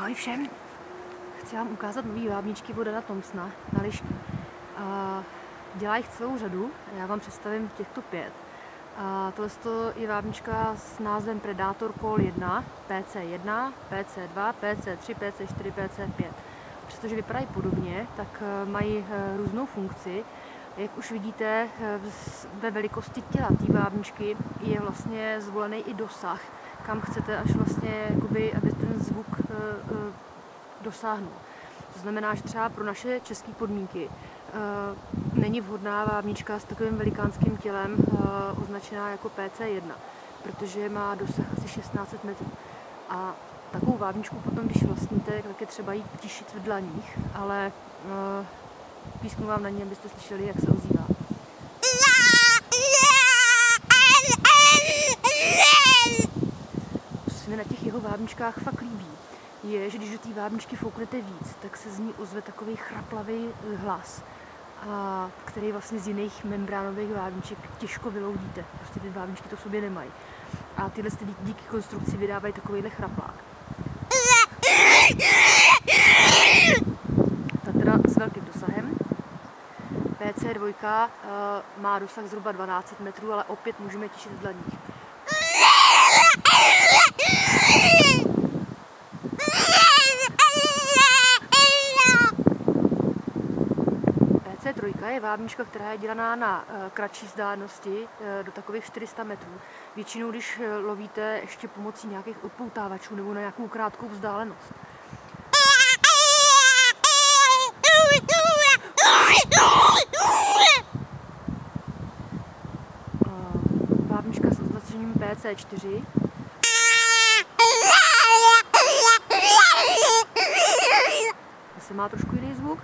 Ahoj všem! Chci vám ukázat nový vábničky od Dana Thompsona na lišky. Dělá jich celou řadu, já vám představím těchto 5. Tohle je vábnička s názvem Predator Call 1, PC1, PC2, PC3, PC4, PC5. Přestože vypadají podobně, tak mají různou funkci. Jak už vidíte, ve velikosti těla té vábničky je vlastně zvolený i dosah, kam chcete až vlastně, jakoby, aby ten zvuk dosáhnul. To znamená, že třeba pro naše české podmínky není vhodná vábnička s takovým velikánským tělem označená jako PC1, protože má dosah asi 1600 metrů. A takovou vábničku potom, když vlastníte, tak je třeba jí tišit v dlaních, ale písknu vám na ní, abyste slyšeli, jak se ozývá. Co se mi na těch jeho vábničkách fakt líbí, je, že když do té vábničky fouknete víc, tak se z ní ozve takový chraplavý hlas, který vlastně z jiných membránových vábniček těžko vyloudíte. Prostě ty vábničky to v sobě nemají. A tyhle díky konstrukci vydávají takovýhle chraplák. Ta teda s velkým dosahem. PC2 má dosah zhruba 12 metrů, ale opět můžeme tišit v dlaních. PC3 je vábnička, která je dělaná na kratší vzdálenosti, do takových 400 metrů. Většinou, když lovíte ještě pomocí nějakých odpoutávačů nebo na nějakou krátkou vzdálenost. Vábnička s označením PC4. Zase má trošku jiný zvuk.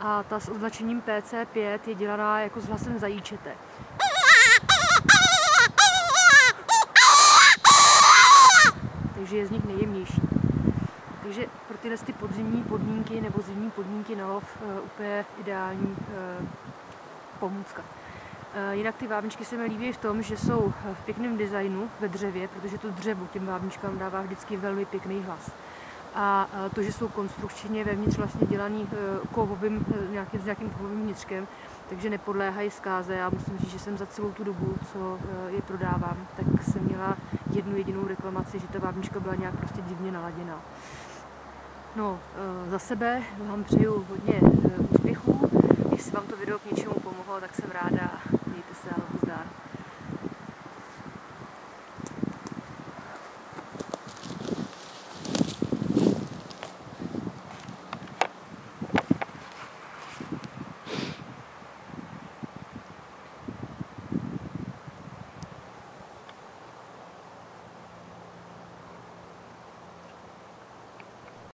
A ta s označením PC5 je dělaná jako s hlasem zajíčete. Takže je z nich nejjemnější. Takže pro tyhle podzimní podmínky nebo zimní podmínky na lov úplně ideální pomůcka. Jinak ty vábničky se mi líbí v tom, že jsou v pěkném designu ve dřevě, protože to dřevo těm vábničkám dává vždycky velmi pěkný hlas. A to, že jsou konstrukčně vevnitř vlastně dělaný s nějakým kovovým vnitřkem, takže nepodléhají zkáze. Já musím říct, že jsem za celou tu dobu, co je prodávám, tak jsem měla jednu jedinou reklamaci, že ta vábnička byla nějak prostě divně naladěná. No, za sebe vám přeju hodně úspěchů. Jestli vám to video k něčemu pomohlo, tak jsem ráda. Mějte se, ale zdar.